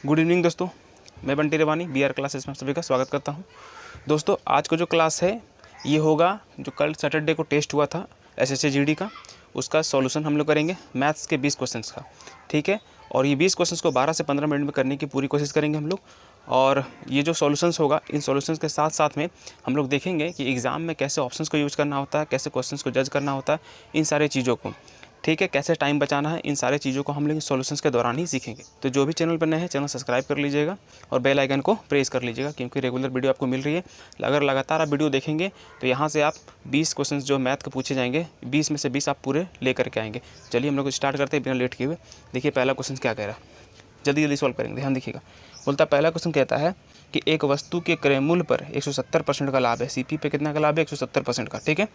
Good evening दोस्तों, मैं Bunty रेवानी BR classes में सभी का स्वागत करता हूं। दोस्तों आज का जो क्लास है ये होगा जो कल सैटरडे को टेस्ट हुआ था SSC GD का, उसका सॉल्यूशन हम लोग करेंगे मैथ्स के 20 क्वेश्चंस का। ठीक है, और ये 20 क्वेश्चंस को 12 से 15 मिनट में करने की पूरी कोशिश करेंगे हम लोग। और ये जो सॉल्यूशंस होगा, इन सॉल्यूशंस के साथ साथ में हम लोग देखेंगे कि एग्ज़ाम में कैसे ऑप्शंस को यूज़ करना होता है, कैसे क्वेश्चंस को जज करना होता है, इन सारे चीज़ों को। ठीक है, कैसे टाइम बचाना है, इन सारे चीज़ों को हम लोग सॉल्यूशंस के दौरान ही सीखेंगे। तो जो भी चैनल पर नए हैं चैनल सब्सक्राइब कर लीजिएगा और बेल आइकन को प्रेस कर लीजिएगा, क्योंकि रेगुलर वीडियो आपको मिल रही है। अगर लगातार आप वीडियो देखेंगे तो यहाँ से आप 20 क्वेश्चंस जो मैथ के पूछे जाएंगे, 20 में से 20 आप पूरे लेकर के आएंगे। चलिए हम लोग स्टार्ट करते हैं बिना लेट किए हुए। देखिए पहला क्वेश्चन क्या कह रहा है, जल्दी जल्दी सॉल्व करेंगे, ध्यान देखिएगा। बोलता पहला क्वेश्चन कहता है कि एक वस्तु के क्रय मूल्य पर 170% का लाभ है। CP पे कितना का लाभ है? 170% का। ठीक है,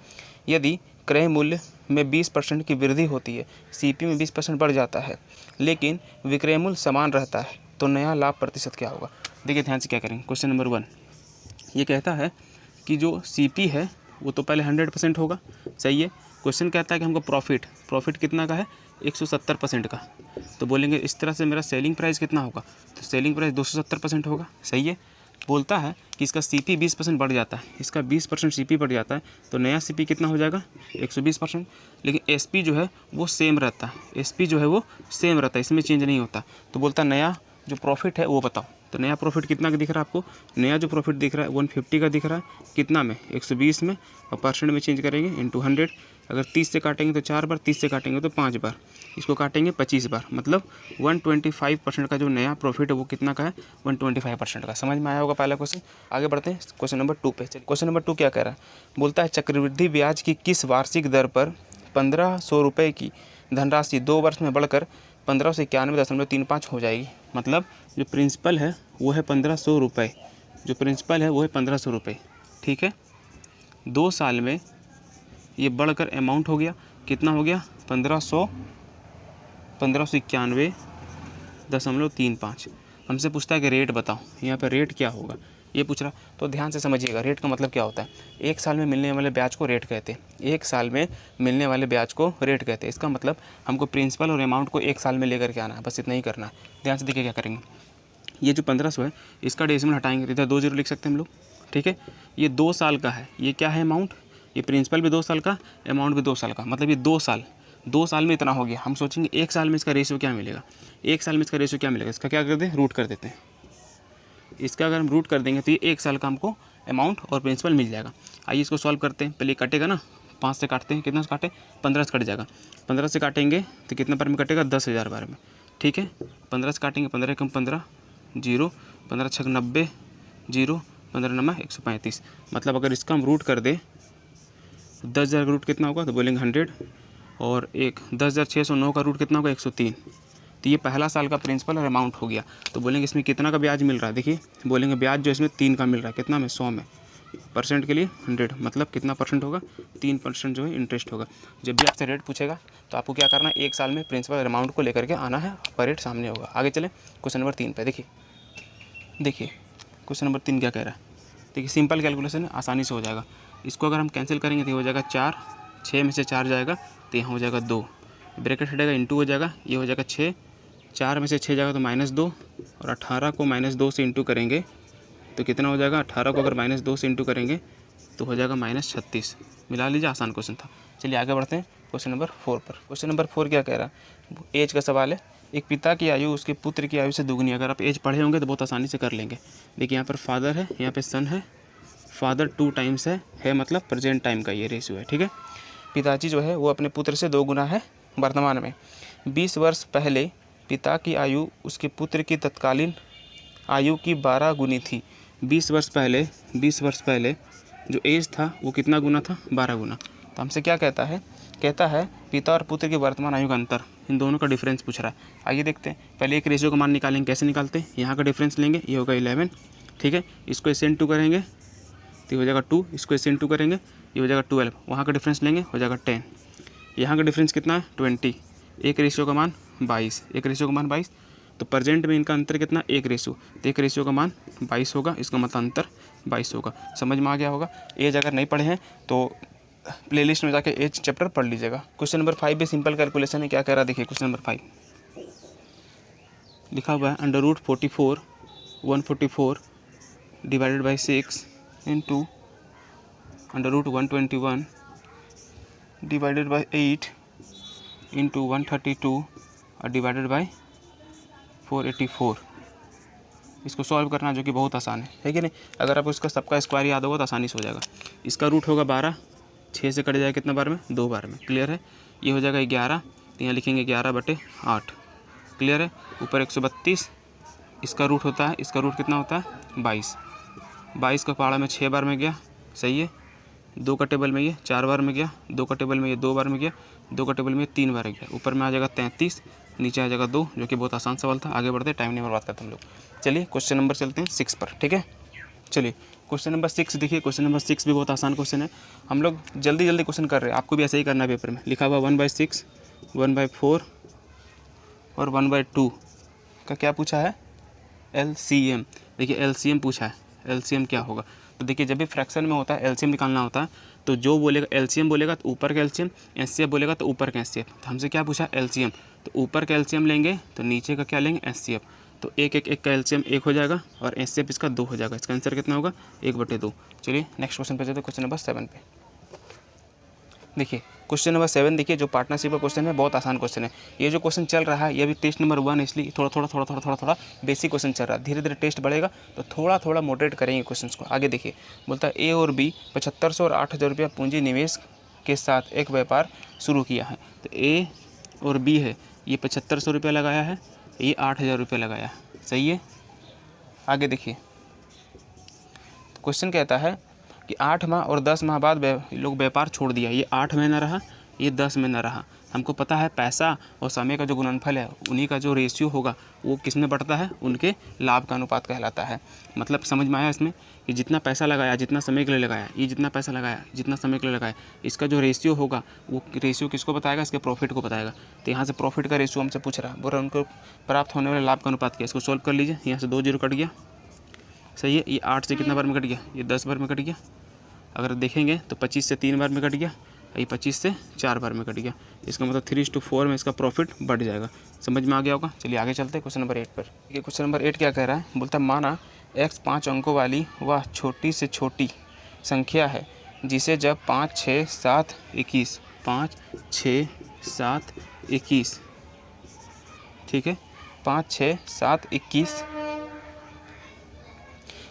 यदि क्रय मूल्य में 20% की वृद्धि होती है, CP में 20% बढ़ जाता है, लेकिन विक्रय मूल्य समान रहता है, तो नया लाभ प्रतिशत क्या होगा? देखिए ध्यान से क्या करेंगे। क्वेश्चन नंबर 1 ये कहता है कि जो CP है वो तो पहले 100% होगा, सही है। क्वेश्चन कहता है कि हमको प्रॉफिट कितना का है? 170% का। तो बोलेंगे इस तरह से मेरा सेलिंग प्राइस कितना होगा? तो सेलिंग प्राइस 270% होगा, सही है। बोलता है कि इसका CP 20% बढ़ जाता है, इसका 20% CP बढ़ जाता है, तो नया CP कितना हो जाएगा? 120%। लेकिन SP जो है वो सेम रहता है, SP जो है वो सेम रहता है, इसमें चेंज नहीं होता। तो बोलता है नया जो प्रॉफिट है वो बताओ। तो नया प्रॉफिट कितना का दिख रहा है आपको? नया जो प्रॉफिट दिख रहा है 150 का दिख रहा है, कितना में? 120 में, और परसेंट में चेंज करेंगे इंटू 100। अगर 30 से काटेंगे तो 4 बार, 30 से काटेंगे तो 5 बार, इसको काटेंगे 25 बार, मतलब 125% का जो नया प्रॉफिट है वो कितना का है? 125% का। समझ में आया होगा पहला क्वेश्चन। आगे बढ़ते हैं क्वेश्चन नंबर 2 पे। क्वेश्चन नंबर 2 क्या कह रहा है? बोलता है चक्रवृद्धि ब्याज की किस वार्षिक दर पर 1500 रुपये की धनराशि 2 वर्ष में बढ़कर 1591.35 हो जाएगी। मतलब जो प्रिंसिपल है वो है 1500 रुपये, जो प्रिंसिपल है वो है 1500 रुपये। ठीक है, 2 साल में ये बढ़कर अमाउंट हो गया, कितना हो गया? 1591.35। हमसे पूछता है कि रेट बताओ, यहाँ पर रेट क्या होगा ये पूछ रहा। तो ध्यान से समझिएगा, रेट का मतलब क्या होता है? 1 साल में मिलने वाले ब्याज को रेट कहते हैं। 1 साल में मिलने वाले ब्याज को रेट कहते हैं। इसका मतलब हमको प्रिंसिपल और अमाउंट को 1 साल में लेकर के आना है, बस इतना ही करना है। ध्यान से देखिए क्या करेंगे। ये जो 1500 है इसका डेसिमल हटाएंगे, इधर 2 0 लिख सकते हैं हम लोग। ठीक है, ये 2 साल का है, ये क्या है? अमाउंट। ये प्रिंसिपल भी 2 साल का, अमाउंट भी 2 साल का, मतलब ये 2 साल में इतना हो गया। हम सोचेंगे 1 साल में इसका रेशियो क्या मिलेगा? 1 साल में इसका रेशियो क्या मिलेगा? इसका क्या कर दें? रूट कर देते हैं। इसका अगर हम रूट कर देंगे तो ये 1 साल का हमको अमाउंट और प्रिंसिपल मिल जाएगा। आइए इसको सॉल्व करते हैं। पहले कटेगा ना, 5 से काटते हैं, कितना से काटे? 15 से कट जाएगा। 15 से काटेंगे तो कितना बार में कटेगा? 10,000 बार में। ठीक है, 15 से काटेंगे, 15 कम 15 0, 15 छक 90 0, 15 नमा 135। मतलब अगर इसका हम रूट कर दें 10,000 का रूट कितना होगा? तो बोलेंगे 100, और 10,609 का रूट कितना होगा? 103। तो ये पहला साल का प्रिंसिपल और अमाउंट हो गया। तो बोलेंगे इसमें कितना का ब्याज मिल रहा है? देखिए बोलेंगे ब्याज जो इसमें 3 का मिल रहा है, कितना में? 100 में। परसेंट के लिए 100, मतलब कितना परसेंट होगा? 3% जो है इंटरेस्ट होगा। जब भी आपसे रेट पूछेगा तो आपको क्या करना है? 1 साल में प्रिंसिपल और अमाउंट को लेकर के आना है, आपका रेट सामने होगा। आगे चलें क्वेश्चन नंबर 3 पे। देखिए क्वेश्चन नंबर 3 क्या कह रहा है? देखिए सिंपल कैलकुलेशन है, आसानी से हो जाएगा। इसको अगर हम कैंसिल करेंगे तो हो जाएगा 4, 6 में से 4 जाएगा तो यहाँ हो जाएगा 2, ब्रैकेट हटेगा, इंटू हो जाएगा, ये हो जाएगा 6, 4 में से 6 जाएगा तो -2, और 18 को -2 से इंटू करेंगे तो कितना हो जाएगा? 18 को अगर -2 से इंटू करेंगे तो हो जाएगा -36। मिला लीजिए, आसान क्वेश्चन था। चलिए आगे बढ़ते हैं क्वेश्चन नंबर 4 पर। क्वेश्चन नंबर 4 क्या कह रहा है? एज का सवाल है। एक पिता की आयु उसके पुत्र की आयु से दुगनी। अगर आप एज पढ़े होंगे तो बहुत आसानी से कर लेंगे। देखिए यहाँ पर फादर है, यहाँ पे सन है, फादर 2 टाइम्स है मतलब प्रेजेंट टाइम का ये रेशियो है। ठीक है, पिताजी जो है वो अपने पुत्र से 2 गुना है वर्तमान में। 20 वर्ष पहले पिता की आयु उसके पुत्र की तत्कालीन आयु की 12 गुनी थी। 20 वर्ष पहले जो एज था वो कितना गुना था? 12 गुना। तो हमसे क्या कहता है? कहता है पिता और पुत्र की वर्तमान आयु का अंतर, इन दोनों का डिफरेंस पूछ रहा है। आइए देखते हैं। पहले एक रेशियो का मान निकालेंगे, कैसे निकालते हैं? यहाँ का डिफरेंस लेंगे, ये होगा 11। ठीक है, इसको इससे इंटू करेंगे तो हो जाएगा 2, इसको इससे इंटू करेंगे ये हो जाएगा 12। वहाँ का डिफरेंस लेंगे, हो जाएगा 10। यहाँ का डिफरेंस कितना है? 20। एक रेशियो का मान 22, तो प्रेजेंट में इनका अंतर कितना? 1 रेशियो। तो 1 रेशियो का मान 22 होगा, इसका मतलब अंतर 22 होगा। समझ में आ गया होगा। एज अगर नहीं पढ़े हैं तो प्लेलिस्ट में जाके एज चैप्टर पढ़ लीजिएगा। क्वेश्चन नंबर 5 भी सिंपल कैलकुलेशन है। क्या कह रहा है? देखिए क्वेश्चन नंबर 5 लिखा हुआ है √44 144 divided by 6 into √121 divided by 8 into 132 और डिवाइडेड बाई 484। इसको सॉल्व करना जो कि बहुत आसान है कि नहीं। अगर आपको इसका सबका स्क्वायर याद होगा तो आसानी से हो जाएगा। इसका रूट होगा 12, 6 से कट जाएगा कितना बार में, 2 बार में। क्लियर है। ये हो जाएगा 11, तो यहाँ लिखेंगे 11/8। क्लियर है। ऊपर 132, इसका रूट होता है, इसका रूट कितना होता है 22। 22 का पहाड़ा में 6 बार में गया, सही है। 2 का टेबल में ये 4 बार में गया, 2 का टेबल में ये 2 बार में गया, 2 का टेबल में 3 बार गया। ऊपर में आ जाएगा 33, नीचे आ जाएगा 2, जो कि बहुत आसान सवाल था। आगे बढ़ते, टाइम नहीं बर्बाद करते हम लोग। चलिए क्वेश्चन नंबर चलते हैं 6 पर। ठीक है, चलिए क्वेश्चन नंबर 6 देखिए। क्वेश्चन नंबर 6 भी बहुत आसान क्वेश्चन है। हम लोग जल्दी जल्दी क्वेश्चन कर रहे हैं, आपको भी ऐसे ही करना है पेपर में। लिखा हुआ 1/6 1/4 और 1/2 का क्या पूछा है, LCM। देखिए LCM पूछा है, LCM क्या होगा। तो देखिए जब भी फ्रैक्शन में होता है LCM निकालना होता है, तो जो बोलेगा LCM बोलेगा तो ऊपर का LCM, SCF बोलेगा तो ऊपर का SCF। तो हमसे क्या पूछा LCM, तो ऊपर का LCM लेंगे तो नीचे का क्या लेंगे SCF। तो 1 का LCM 1 हो जाएगा और SCF इसका 2 हो जाएगा। इसका आंसर कितना होगा 1/2। चलिए नेक्स्ट क्वेश्चन पे चलते हैं, क्वेश्चन नंबर 7 पे। देखिए क्वेश्चन नंबर 7 देखिए, जो पार्टनरशिप का क्वेश्चन है, बहुत आसान क्वेश्चन है। ये जो क्वेश्चन चल रहा है ये भी टेस्ट नंबर 1 है, इसलिए थोड़ा बेसिक क्वेश्चन चल रहा है। धीरे धीरे टेस्ट बढ़ेगा तो थोड़ा मॉडरेट करेंगे क्वेश्चन को। आगे देखिए, बोलता है A और B 7500 और 8000 रुपया पूंजी निवेश के साथ एक व्यापार शुरू किया है। तो A और B है, ये 7500 रुपया लगाया है, ये 8000 रुपया लगाया है, सही है। आगे देखिए, क्वेश्चन कहता है कि 8 माह और 10 माह बाद लोग व्यापार छोड़ दिया। ये 8 में न रहा, ये 10 में न रहा। हमको पता है पैसा और समय का जो गुणनफल है, उन्हीं का जो रेशियो होगा वो किस में बढ़ता है, उनके लाभ का अनुपात कहलाता है। मतलब समझ में आया इसमें कि जितना पैसा लगाया, जितना समय के लिए लगाया, ये जितना पैसा लगाया, जितना समय के लिए लगाया, इसका जो रेशियो होगा वो रेशियो किसको बताएगा, इसके प्रॉफिट को बताएगा। तो यहाँ से प्रॉफिट का रेशियो हमसे पूछ रहा है, बोल रहा उनको प्राप्त होने वाले लाभ का अनुपात क्या। इसको सोल्व कर लीजिए। यहाँ से 2 0 कट गया, सही है। ये 8 से कितना बार में कट गया, ये 10 बार में कट गया। अगर देखेंगे तो 25 से 3 बार में कट गया, ये 25 से 4 बार में कट गया। इसका मतलब 3:4 में इसका प्रॉफिट बढ़ जाएगा। समझ में आ गया होगा। चलिए आगे चलते हैं क्वेश्चन नंबर 8 पर। ये क्वेश्चन नंबर 8 क्या कह रहा है, बोलता है माना x 5 अंकों वाली वह छोटी से छोटी संख्या है जिसे जब 5 6 7 21 5 6 7 21, ठीक है, 5 6 7 21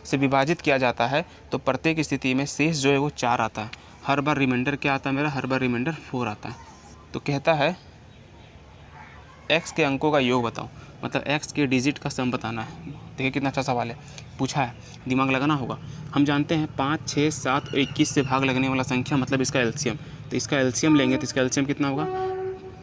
से विभाजित किया जाता है तो प्रत्येक स्थिति में शेष जो है वो 4 आता है। हर बार रिमाइंडर क्या आता है मेरा, हर बार रिमाइंडर 4 आता है। तो कहता है x के अंकों का योग बताओ, मतलब x के डिजिट का सम बताना है। देखिए कितना अच्छा सवाल है, पूछा है, दिमाग लगाना होगा। हम जानते हैं 5 6 7 और 21 से भाग लगने वाला संख्या मतलब इसका LCM। तो इसका LCM लेंगे तो इसका LCM कितना होगा,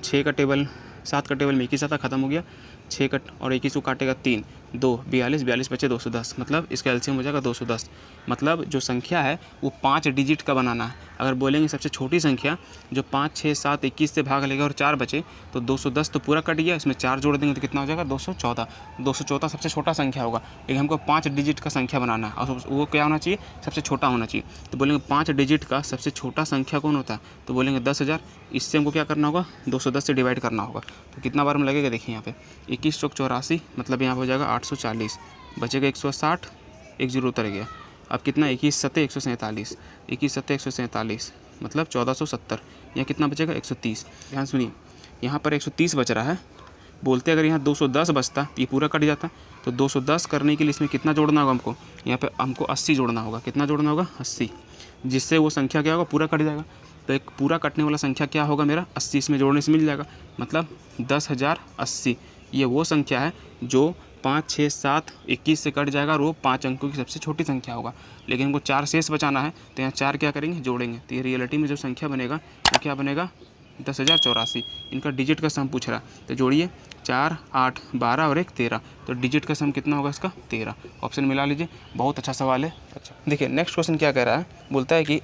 6 का टेबल 7 का टेबल में 21 आता, खत्म हो गया। 6 का और 21 को काटेगा 3 2 42 42 बचे 210, मतलब इसका LCM हो जाएगा 210। मतलब जो संख्या है वो 5 डिजिट का बनाना है। अगर बोलेंगे सबसे छोटी संख्या जो 5 6 7 21 से भाग लेगा और 4 बचे तो 210 तो पूरा कट गया, इसमें 4 जोड़ देंगे तो कितना हो जाएगा 214। 214 सबसे छोटा संख्या होगा, लेकिन हमको 5 डिजिट का संख्या बनाना है और वो क्या होना चाहिए, सबसे छोटा होना चाहिए। तो बोलेंगे 5 डिजिट का सबसे छोटा संख्या कौन होता है, तो बोलेंगे 10,000। इससे हमको क्या करना होगा, 210 से डिवाइड करना होगा। तो कितना बार में लगेगा, देखिए यहाँ पे 21 चौक 84, मतलब यहाँ हो जाएगा 840, बचेगा 160, 1 0 उतर गया। अब कितना, 21 7 147, 21 7 147 मतलब 1470। यहाँ कितना बचेगा 130। ध्यान सुनिए, यहाँ पर 130 बच रहा है। बोलते अगर यहाँ 210 बचता तो ये पूरा कट जाता। तो 210 करने के लिए इसमें कितना जोड़ना होगा हमको, यहाँ पे हमको 80 जोड़ना होगा। कितना जोड़ना होगा, 80, जिससे वो संख्या क्या होगा, पूरा कट जाएगा। तो एक पूरा कटने वाला संख्या क्या होगा मेरा, 80 इसमें जोड़ने से मिल जाएगा, मतलब 10,080। ये वो संख्या है जो 5 6 7 21 से कट जाएगा और वो 5 अंकों की सबसे छोटी संख्या होगा। लेकिन हमको 4 शेष बचाना है तो यहाँ 4 क्या करेंगे, जोड़ेंगे। तो ये रियलिटी में जो संख्या बनेगा वो क्या बनेगा, 10,084। इनका डिजिट का सम पूछ रहा है, तो जोड़िए 4 8 12 और 1 13। तो डिजिट का सम कितना होगा इसका, 13। ऑप्शन मिला लीजिए, बहुत अच्छा सवाल है। अच्छा देखिए नेक्स्ट क्वेश्चन क्या कह रहा है, बोलता है कि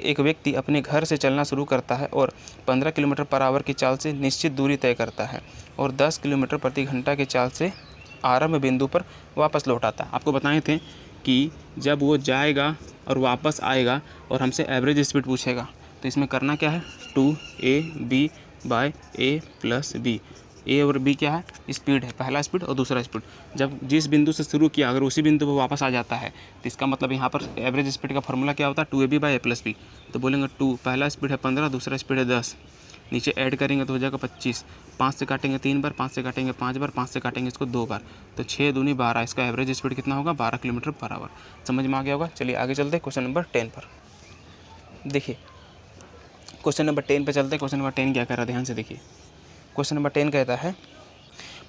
एक व्यक्ति अपने घर से चलना शुरू करता है और 15 किलोमीटर पर आवर की चाल से निश्चित दूरी तय करता है और 10 किलोमीटर प्रति घंटा की चाल से आरंभ बिंदु पर वापस लौट आता है। आपको बताए थे कि जब वो जाएगा और वापस आएगा और हमसे एवरेज स्पीड पूछेगा तो इसमें करना क्या है, 2AB/A + B। ए और बी क्या है, स्पीड है, पहला स्पीड और दूसरा स्पीड। जब जिस बिंदु से शुरू किया अगर उसी बिंदु पर वापस आ जाता है तो इसका मतलब यहाँ पर एवरेज स्पीड का फॉर्मूला क्या होता है, 2ab/a+b। तो बोलेंगे 2 पहला स्पीड है 15, दूसरा स्पीड है 10, नीचे ऐड करेंगे तो हो जाएगा 25, 5 से काटेंगे 3 बार, 5 से काटेंगे 5 बार, 5 से काटेंगे इसको 2 बार, तो 6 दूनी 12, इसका एवरेज स्पीड कितना होगा, 12 किलोमीटर/आवर। समझ में आ गया होगा। चलिए आगे चलते हैं क्वेश्चन नंबर 10 पर। देखिए क्वेश्चन नंबर 10 पे चलते हैं। क्वेश्चन नंबर 10 क्या कह रहा है, ध्यान से देखिए। क्वेश्चन नंबर 10 कहता है,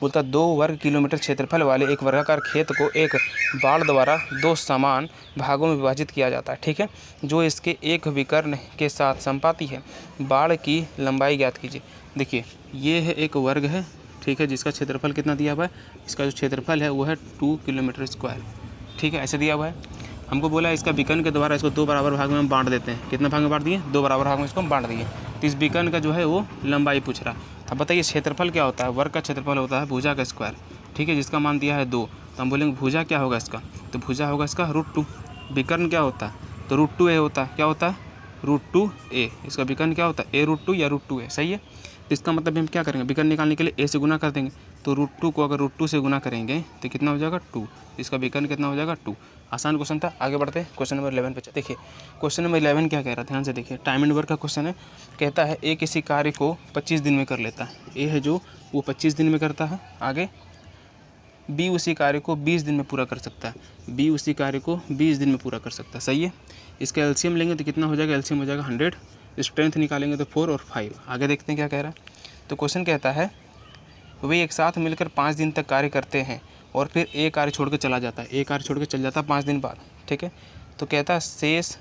बोलता 2 वर्ग किलोमीटर क्षेत्रफल वाले एक वर्गाकार खेत को एक बाड़ द्वारा 2 समान भागों में विभाजित किया जाता है, ठीक है, जो इसके एक विकर्ण के साथ संपाती है। बाड़ की लंबाई ज्ञात कीजिए। देखिए ये है एक वर्ग है, ठीक है, जिसका क्षेत्रफल कितना दिया हुआ है, इसका जो क्षेत्रफल है वो है 2 किलोमीटर स्क्वायर, ठीक है, ऐसे दिया हुआ है। हमको बोला इसका विकर्ण के द्वारा इसको 2 बराबर भाग में हम बांट देते हैं। कितना भाग में बांट दिए, 2 बराबर भाग में इसको हम बांट दिए। तो इस विकर्ण का जो है वो लंबाई पूछ रहा। अब बताइए क्षेत्रफल क्या होता है, वर्ग का क्षेत्रफल होता है भुजा का स्क्वायर, ठीक है, जिसका मान दिया है 2। तो हम बोलेंगे भुजा क्या होगा इसका, तो भुजा होगा इसका √2। विकर्ण क्या होता है, तो √2a होता है। क्या होता है, √2a। इसका विकर्ण क्या होता है, a√2 या √2a, सही है। तो इसका मतलब हम क्या करेंगे, विकर्ण निकालने के लिए a से गुना कर देंगे। तो √2 को अगर √2 से गुना करेंगे तो कितना हो जाएगा, 2। इसका विकर्ण कितना हो जाएगा, 2। आसान क्वेश्चन था। आगे बढ़ते हैं क्वेश्चन नंबर 11 पे। देखिए क्वेश्चन नंबर 11 क्या कह रहा है, ध्यान से देखिए। टाइम एंड वर्क का क्वेश्चन है। कहता है ए किसी कार्य को 25 दिन में कर लेता है। ए है जो वो 25 दिन में करता है। आगे बी उसी कार्य को 20 दिन में पूरा कर सकता है। बी उसी कार्य को 20 दिन में पूरा कर सकता है, सही है। इसका एलसीएम लेंगे तो कितना हो जाएगा, एलसीएम हो जाएगा 100। स्ट्रेंथ निकालेंगे तो 4 और 5। आगे देखते हैं क्या कह रहा है। तो क्वेश्चन कहता है वे एक साथ मिलकर 5 दिन तक कार्य करते हैं और फिर ए कार्य छोड़ कर चला जाता है। ए कार्य छोड़ कर चल जाता है 5 दिन बाद, ठीक है। तो कहता है शेष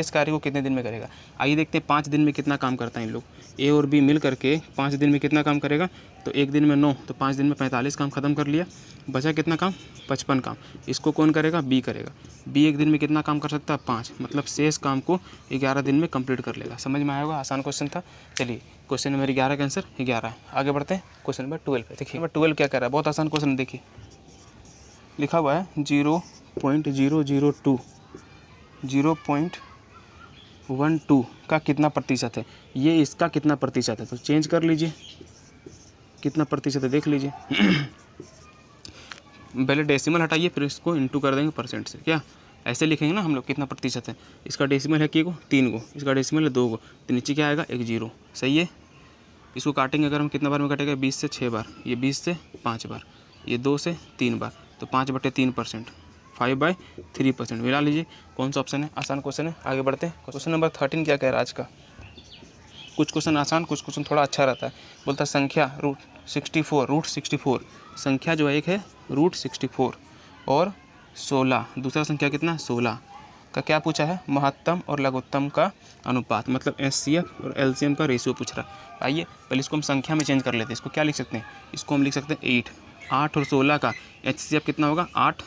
कार्य को कितने दिन में करेगा। आइए देखते हैं 5 दिन में कितना काम करता है इन लोग। ए और बी मिल करके 5 दिन में कितना काम करेगा, तो एक दिन में 9, तो 5 दिन में 45 काम खत्म कर लिया। बचा कितना काम, 55 काम। इसको कौन करेगा, बी करेगा। बी एक दिन में कितना काम कर सकता है, 5, मतलब शेष काम को 11 दिन में कंप्लीट कर लेगा। समझ में आया होगा, आसान क्वेश्चन था। चलिए क्वेश्चन नंबर 11 का आंसर 11 है। आगे बढ़ते हैं क्वेश्चन नंबर 12 पे। देखिए नंबर 12 क्या कर रहा है, बहुत आसान क्वेश्चन। देखिए लिखा हुआ है 0.002 0.12 का कितना प्रतिशत है। ये इसका कितना प्रतिशत है, तो चेंज कर लीजिए, कितना प्रतिशत है देख लीजिए। पहले डेसिमल हटाइए फिर इसको इंटू कर देंगे परसेंट से। क्या ऐसे लिखेंगे ना हम लोग, कितना प्रतिशत है। इसका डेसिमल है को 3 गो, इसका डेसिमल है 2 गो, तो नीचे क्या आएगा, 1 0, सही है। इसको काटेंगे अगर हम कितना बार में कटेगा, 20 से 6 बार, ये 20 से 5 बार, ये 2 से 3 बार, तो 5/3%, 5/3% मिला लीजिए। कौन सा ऑप्शन है, आसान क्वेश्चन है। आगे बढ़ते हैं क्वेश्चन नंबर 13 क्या कह रहा है आज का। कुछ क्वेश्चन आसान, कुछ क्वेश्चन थोड़ा अच्छा रहता है। बोलता है संख्या √64 संख्या जो है एक है √64 और 16, दूसरा संख्या कितना 16 का क्या पूछा है, महत्तम और लघुत्तम का अनुपात, मतलब एचसीएफ और एलसीएम का रेशियो पूछ रहा है। आइए पहले इसको हम संख्या में चेंज कर लेते हैं। इसको क्या लिख सकते हैं, इसको हम लिख सकते हैं 8 और 16 का एचसीएफ कितना होगा 8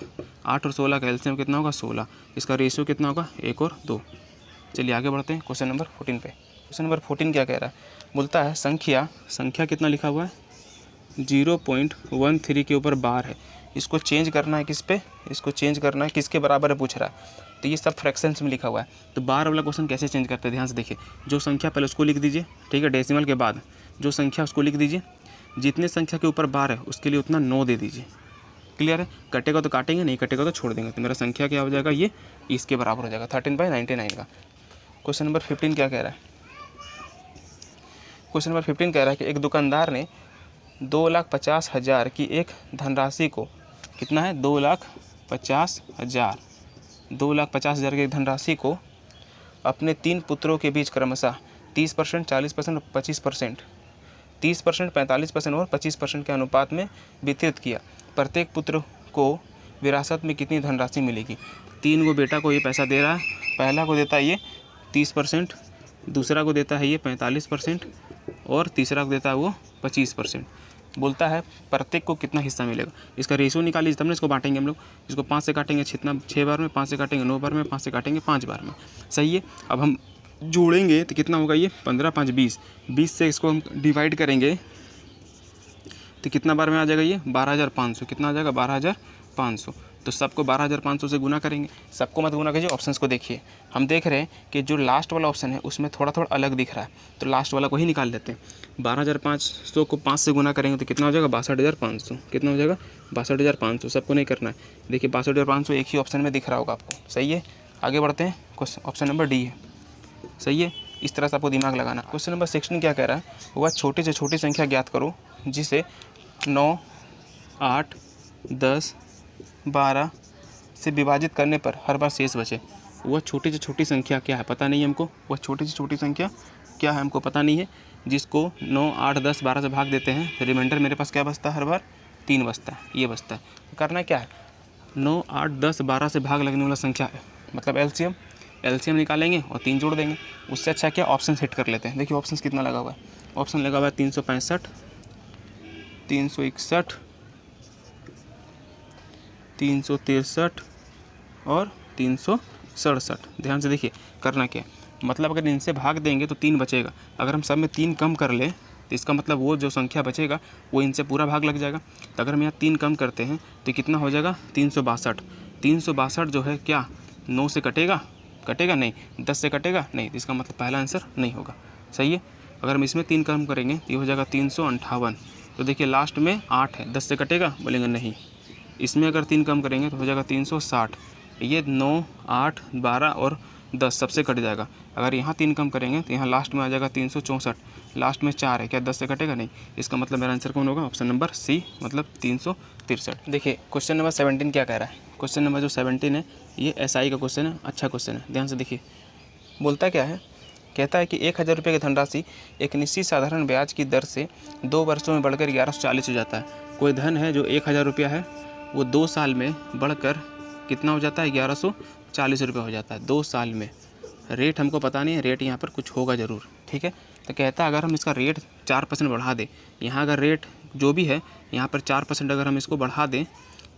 और 16 का एलसीएम कितना होगा 16। इसका रेशियो कितना होगा 1 और 2। चलिए आगे बढ़ते हैं क्वेश्चन नंबर 14 पे। क्वेश्चन नंबर 14 क्या कह रहा है, बोलता है संख्या कितना लिखा हुआ है 0.13 के ऊपर बार है। इसको चेंज करना है किस पे, इसको चेंज करना है किसके बराबर है पूछ रहा है। तो ये सब फ्रैक्शंस में लिखा हुआ है। तो बार वाला क्वेश्चन कैसे चेंज करते हैं, ध्यान से देखिए। जो संख्या पहले उसको लिख दीजिए, ठीक है, डेसिमल के बाद जो संख्या उसको लिख दीजिए। जितने संख्या के ऊपर बार है उसके लिए उतना 9 दे दीजिए। क्लियर है, कटेगा तो काटेंगे, नहीं कटेगा तो छोड़ देंगे। तो मेरा संख्या क्या हो जाएगा, ये इसके बराबर हो जाएगा 13/99 का। क्वेश्चन नंबर 15 क्या कह रहा है, क्वेश्चन नंबर 15 कह रहा है कि एक दुकानदार ने 2,50,000 की एक धनराशि को, कितना है 2,50,000 की एक धनराशि को अपने 3 पुत्रों के बीच क्रमशः 30%, 40% और 25%, 30%, 45% और 25% के अनुपात में वितरित किया। प्रत्येक पुत्र को विरासत में कितनी धनराशि मिलेगी। 3 गो बेटा को ये पैसा दे रहा है। पहला को देता है ये 30%, दूसरा को देता है ये 45% और तीसरा को देता है वो 25%। बोलता है प्रत्येक को कितना हिस्सा मिलेगा। इसका रेशियो निकालिए तब ना इसको बांटेंगे हम लोग। इसको 5 से काटेंगे 6 बार में, 5 से काटेंगे 9 बार में, 5 से काटेंगे 5 बार में, सही है। अब हम जोड़ेंगे तो कितना होगा, ये 15 5 20, 20 से इसको हम डिवाइड करेंगे तो कितना बार में आ जाएगा, ये 12,500। कितना आ जाएगा 12,500। तो सबको 12,500 से गुना करेंगे, सबको मत गुना कीजिए, ऑप्शंस को देखिए। हम देख रहे हैं कि जो लास्ट वाला ऑप्शन है उसमें थोड़ा थोड़ा अलग दिख रहा है, तो लास्ट वाला को ही निकाल लेते हैं। 12,500 को 5 से गुना करेंगे तो कितना हो जाएगा 62,500। कितना हो जाएगा 62,500। सबको नहीं करना है, देखिए 62,500 एक ही ऑप्शन में दिख रहा होगा आपको। सही है, आगे बढ़ते हैं। क्वेश्चन ऑप्शन नंबर डी है, सही है। इस तरह से आपको दिमाग लगाना। क्वेश्चन नंबर 16 क्या कह रहा है, वह छोटी से छोटी संख्या ज्ञात करो जिसे 9, 8, 10, 12 से विभाजित करने पर हर बार शेष बचे। वह छोटी से छोटी संख्या क्या है पता नहीं है हमको, वह छोटी से छोटी संख्या क्या है हमको पता नहीं है, जिसको 9, 8, 10, 12 से भाग देते हैं तो रिमाइंडर मेरे पास क्या बचता है, हर बार 3 बचता है, ये बचता है। तो करना क्या है, 9, 8, 10, 12 से भाग लगने वाला संख्या है, मतलब एलसीएम निकालेंगे और 3 जोड़ देंगे। उससे अच्छा क्या ऑप्शन हिट कर लेते हैं। देखिए ऑप्शन कितना लगा हुआ है, ऑप्शन लगा हुआ है 365, 361, 363 और 367। ध्यान से देखिए करना क्या है, मतलब अगर इनसे भाग देंगे तो 3 बचेगा। अगर हम सब में 3 कम कर लें तो इसका मतलब वो जो संख्या बचेगा वो इनसे पूरा भाग लग जाएगा। तो अगर हम यहाँ 3 कम करते हैं तो कितना हो जाएगा 362। 362 जो है क्या 9 से कटेगा नहीं, 10 से कटेगा नहीं, तो इसका मतलब पहला आंसर नहीं होगा। सही है। अगर हम इसमें 3 कम करेंगे तो ये हो जाएगा 358। तो देखिए लास्ट में 8 है, 10 से कटेगा, बोलेंगे नहीं। इसमें अगर 3 कम करेंगे तो हो जाएगा 360। ये 9, 8, 12 और 10 सबसे कट जाएगा। अगर यहाँ 3 कम करेंगे तो यहाँ लास्ट में आ जाएगा 364। लास्ट में 4 है, क्या 10 से कटेगा नहीं, इसका मतलब मेरा आंसर कौन होगा, ऑप्शन नंबर सी, मतलब 363। देखिए क्वेश्चन नंबर 17 क्या कह रहा है। क्वेश्चन नंबर जो 17 है ये एसआई का क्वेश्चन है, अच्छा क्वेश्चन है, ध्यान से देखिए। बोलता क्या है, कहता है कि 1,000 रुपये की धनराशि एक निश्चित साधारण ब्याज की दर से 2 वर्षों में बढ़कर 1140 हो जाता है। कोई धन है जो 1,000 रुपया है, वो 2 साल में बढ़कर कितना हो जाता है 1140 रुपये हो जाता है 2 साल में। रेट हमको पता नहीं है, रेट यहाँ पर कुछ होगा ज़रूर, ठीक है। तो कहता है अगर हम इसका रेट 4% बढ़ा दें, यहाँ अगर रेट जो भी है यहाँ पर 4% अगर हम इसको बढ़ा दें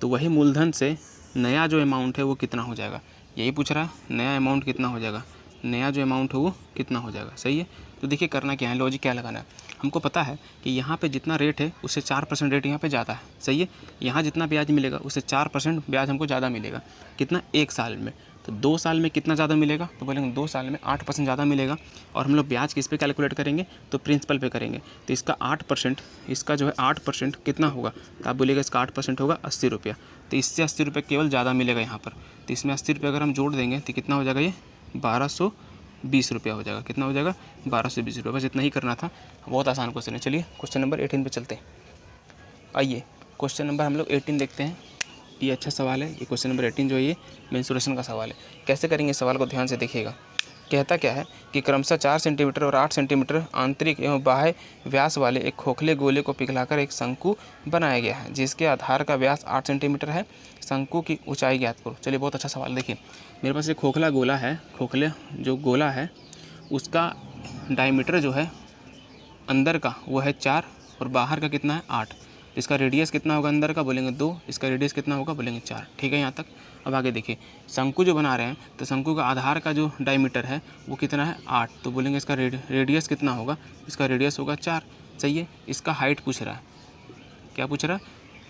तो वही मूलधन से नया जो अमाउंट है वो कितना हो जाएगा, यही पूछ रहा है। नया अमाउंट कितना हो जाएगा, नया जो अमाउंट है वो कितना हो जाएगा। सही है। तो देखिए करना क्या है, लॉजिक क्या लगाना है। हमको पता है कि यहाँ पे जितना रेट है उससे 4% रेट यहाँ पे ज़्यादा है। सही है। यहाँ जितना ब्याज मिलेगा उससे 4% ब्याज हमको ज़्यादा मिलेगा। कितना, 1 साल में। तो 2 साल में कितना ज़्यादा मिलेगा, तो बोलेंगे 2 साल में 8% ज़्यादा मिलेगा। और हम लोग ब्याज किस पे कैलकुलेट करेंगे, तो प्रिंसिपल पे करेंगे। तो इसका 8%, इसका जो है 8% कितना होगा, तो आप बोलिएगा इसका 8% होगा 80 रुपया। तो इससे 80 रुपये केवल ज़्यादा मिलेगा यहाँ पर। तो इसमें 80 रुपये अगर हम जोड़ देंगे तो कितना हो जाएगा, ये 1220 रुपया हो जाएगा। कितना हो जाएगा 1220 रुपये। बस इतना ही करना था, बहुत आसान क्वेश्चन है। चलिए क्वेश्चन नंबर 18 पे चलते हैं। आइए क्वेश्चन नंबर हम लोग 18 देखते हैं। ये अच्छा सवाल है, ये क्वेश्चन नंबर 18 जो है ये मेंसुरेशन का सवाल है। कैसे करेंगे सवाल को ध्यान से देखिएगा। कहता क्या है कि क्रमशः 4 सेंटीमीटर और 8 सेंटीमीटर आंतरिक एवं बाह्य व्यास वाले एक खोखले गोले को पिघलाकर एक शंकु बनाया गया है, जिसके आधार का व्यास 8 सेंटीमीटर है। शंकु की ऊंचाई ज्ञात करो। चलिए बहुत अच्छा सवाल। देखिए मेरे पास एक खोखला गोला है, खोखले जो गोला है उसका डायमीटर जो है अंदर का वो है 4 और बाहर का कितना है 8। इसका रेडियस कितना होगा अंदर का, बोलेंगे 2। इसका रेडियस कितना होगा, बोलेंगे 4। ठीक है यहाँ तक। अब आगे देखिए, शंकु जो बना रहे हैं तो शंकु का आधार का जो डायमीटर है वो कितना है 8। तो बोलेंगे इसका रेडियस कितना होगा, इसका रेडियस होगा 4। सही है। इसका हाइट पूछ रहा है, क्या पूछ रहा है,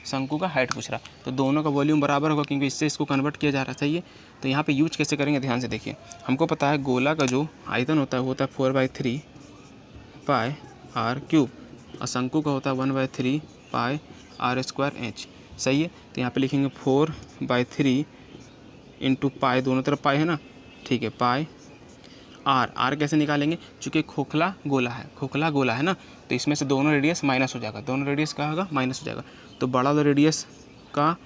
शंकु का हाइट पूछ रहा है। तो दोनों का वॉल्यूम बराबर होगा क्योंकि इससे इसको कन्वर्ट किया जा रहा है। सही है। तो यहाँ पे यूज कैसे करेंगे, ध्यान से देखिए। हमको पता है गोला का जो आयतन होता है वो होता है 4/3 पाई आर क्यूब और शंकु का होता है 1/3 पाई आर स्क्वायर एच। सही है। तो यहाँ पे लिखेंगे 4/3 इंटू पाई, दोनों तरफ पाई है ना, ठीक है, पाई आर कैसे निकालेंगे, चूँकि खोखला गोला है ना, तो इसमें से दोनों रेडियस माइनस हो जाएगा। दोनों रेडियस क्या होगा, माइनस हो जाएगा। तो बड़ा वाला रेडियस का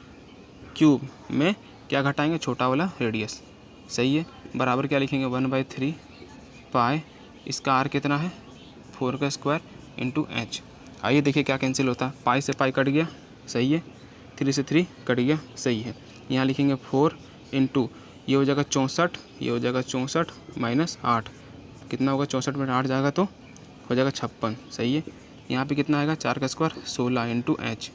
क्यूब में क्या घटाएंगे, छोटा वाला रेडियस। सही है। बराबर क्या लिखेंगे 1/3 पाई, इसका आर कितना है 4 का स्क्वायर इंटू एच। आइए देखिए क्या कैंसिल होता है, पाई से पाई कट गया। सही है। 3 से 3 कट गया। सही है। यहाँ लिखेंगे 4 इंटू ये हो जाएगा 64, ये हो जाएगा 64 माइनस 8, कितना होगा 64 में 8 जाएगा तो हो जाएगा 56। सही है। यहाँ पे कितना आएगा 4 का स्क्वायर 16 इंटू एच।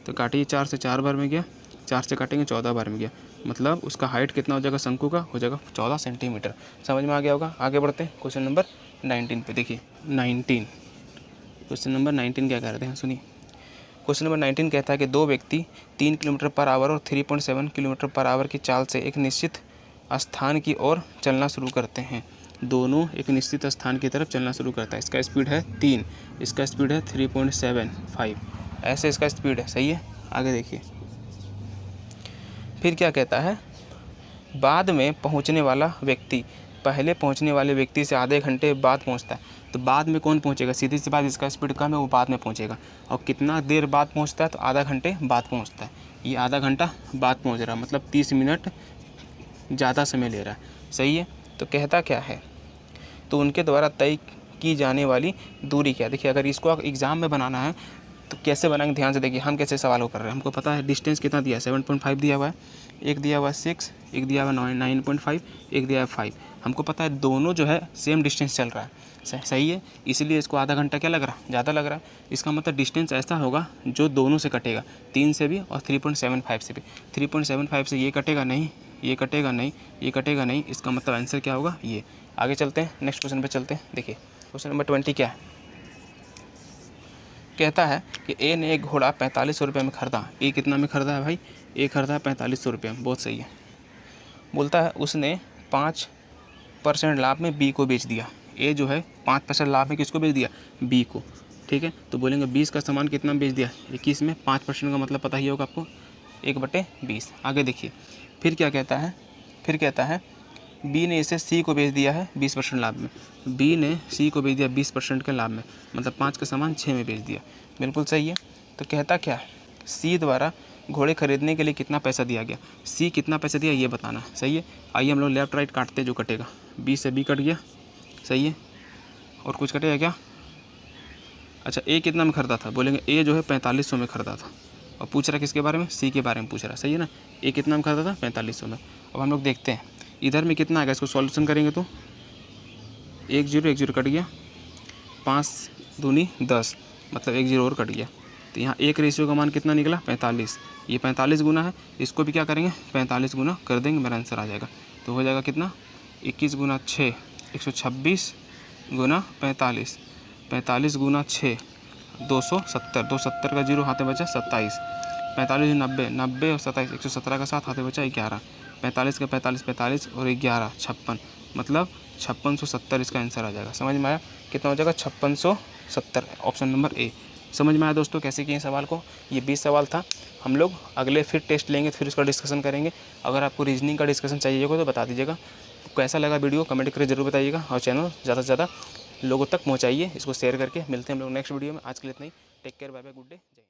तो काटिए 4 से 4 बार में गया, 4 से काटेंगे 14 बार में गया, मतलब उसका हाइट कितना हो जाएगा शंकु का, हो जाएगा 14 सेंटीमीटर। समझ में आ गया होगा। आगे बढ़ते हैं क्वेश्चन नंबर 19 पे। देखिए 19, क्वेश्चन नंबर 19 क्या कह रहे हैं, सुनिए। क्वेश्चन नंबर 19 कहता है कि दो व्यक्ति 3 किलोमीटर पर आवर और 3.7 किलोमीटर पर आवर की चाल से एक निश्चित स्थान की ओर चलना शुरू करते हैं। दोनों एक निश्चित स्थान की तरफ चलना शुरू करता है। इसका स्पीड है 3, इसका स्पीड है 3.75, ऐसे इसका स्पीड है। सही है, आगे देखिए। फिर क्या कहता है, बाद में पहुंचने वाला व्यक्ति पहले पहुंचने वाले व्यक्ति से आधे घंटे बाद पहुंचता है। तो बाद में कौन पहुंचेगा? सीधी सी बात, इसका स्पीड कम है, वो बाद में पहुंचेगा। और कितना देर बाद पहुंचता है? तो आधा घंटे बाद पहुंचता है। ये आधा घंटा बाद पहुंच रहा है, मतलब 30 मिनट ज़्यादा समय ले रहा है। सही है। तो कहता क्या है, तो उनके द्वारा तय की जाने वाली दूरी क्या है? देखिए, अगर इसको एग्ज़ाम में बनाना है तो कैसे बनाएंगे, ध्यान से देखिए। हम कैसे सवाल कर रहे हैं, हमको पता है डिस्टेंस कितना दिया है, 7.5 दिया हुआ है, एक दिया हुआ है 6, एक दिया हुआ है 9.5, एक दिया है 5। हमको पता है दोनों जो है सेम डिस्टेंस चल रहा है। सही है, इसलिए इसको आधा घंटा क्या लग रहा है? ज़्यादा लग रहा है। इसका मतलब डिस्टेंस ऐसा होगा जो दोनों से कटेगा, 3 से भी और 3.75 से भी। 3.75 से ये कटेगा नहीं, ये कटेगा नहीं, ये कटेगा नहीं। इसका मतलब आंसर क्या होगा? ये। आगे चलते हैं, नेक्स्ट क्वेश्चन पे चलते हैं। देखिए क्वेश्चन नंबर 20 क्या है, कहता है कि ए ने एक घोड़ा 4500 रुपये में खरीदा। ए कितना में खरीदा है भाई? ए खरीदा है 4500 रुपये में। बहुत सही है। बोलता है उसने 5% लाभ में बी को बेच दिया। ए जो है 5% लाभ में किसको बेच दिया? बी को। ठीक है, तो बोलेंगे 20 का सामान कितना में बेच दिया? 21 में। 5% का मतलब पता ही होगा आपको, 1/20। आगे देखिए, फिर क्या कहता है, फिर कहता है बी ने इसे सी को बेच दिया है 20% लाभ में। बी ने सी को बेच दिया 20% के लाभ में, मतलब 5 का सामान 6 में बेच दिया। बिल्कुल सही है। तो कहता क्या है, सी द्वारा घोड़े खरीदने के लिए कितना पैसा दिया गया? सी कितना पैसा दिया ये बताना। सही है, आइए हम लोग लेफ्ट राइट काटते हैं, जो कटेगा। बी से बी कट गया। सही है, और कुछ कटेगा क्या? अच्छा, ए कितना में खरीदा था? बोलेंगे ए जो है 4500 में खरीदा था। और पूछ रहा किसके बारे में? सी के बारे में पूछ रहा। सही है ना, ए कितना में खरीदा था? 4500 में। अब हम लोग देखते हैं इधर में कितना आएगा, इसको सॉल्यूशन करेंगे तो 1 0 कट गया, 5 दूनी 10, मतलब 1 0 और कट गया। तो यहाँ एक रेशियो का मान कितना निकला? 45। ये 45 गुना है, इसको भी क्या करेंगे? 45 गुना कर देंगे, मेरा आंसर आ जाएगा। तो हो जाएगा कितना? 21 गुना 6, 126 गुना 45, 45 गुना 6, 270, 270 का 0 हाथ में बचा 27, 45 90, 90 और 27, 117 का 7 हाथ में बचा 11, 45 का 45, 45 और 11 56, मतलब 5670 इसका आंसर आ जाएगा। समझ में आया? कितना हो जाएगा? 5670, ऑप्शन नंबर ए। समझ में आया दोस्तों कैसे किए सवाल को? ये 20 सवाल था। हम लोग अगले फिर टेस्ट लेंगे, फिर उसका डिस्कशन करेंगे। अगर आपको रीजनिंग का डिस्कशन चाहिए होगा तो बता दीजिएगा। कैसा लगा वीडियो कमेंट करके जरूर बताइएगा, और चैनल ज़्यादा से ज़्यादा लोगों तक पहुँचाइए, इसको शेयर करके। मिलते हैं हम लोग नेक्स्ट वीडियो में। आज के लिए इतना ही। Take care, bye bye, good day, जय हिंद।